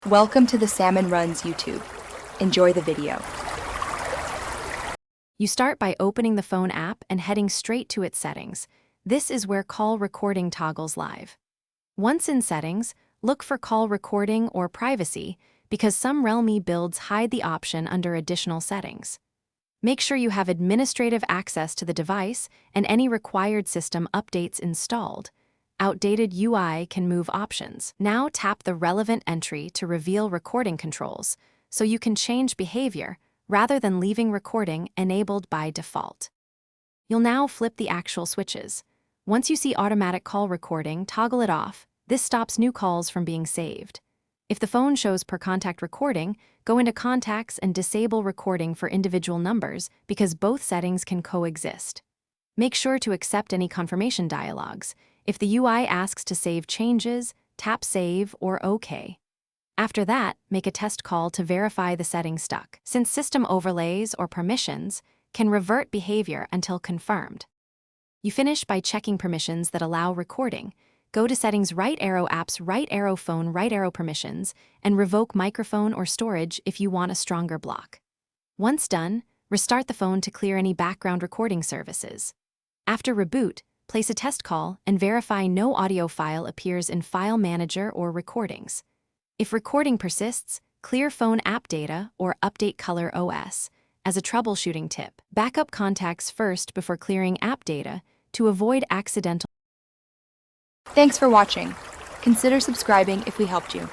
Welcome to the Salmon Runs YouTube. Enjoy the video. You start by opening the phone app and heading straight to its settings. This is where call recording toggles live. Once in settings, look for call recording or privacy because some Realme builds hide the option under additional settings. Make sure you have administrative access to the device and any required system updates installed. Outdated UI can move options. Now tap the relevant entry to reveal recording controls so you can change behavior rather than leaving recording enabled by default. You'll now flip the actual switches. Once you see automatic call recording, toggle it off. This stops new calls from being saved. If the phone shows per contact recording, go into contacts and disable recording for individual numbers because both settings can coexist. Make sure to accept any confirmation dialogues. If the UI asks to save changes, tap Save or OK. After that, make a test call to verify the setting stuck, since system overlays or permissions can revert behavior until confirmed. You finish by checking permissions that allow recording. Go to Settings, right arrow Apps, right arrow Phone, right arrow Permissions, and revoke microphone or storage if you want a stronger block. Once done, restart the phone to clear any background recording services. After reboot, place a test call and verify no audio file appears in File Manager or Recordings. If recording persists, clear phone app data or update Color OS. As a troubleshooting tip, backup contacts first before clearing app data to avoid accidental. Thanks for watching. Consider subscribing if we helped you.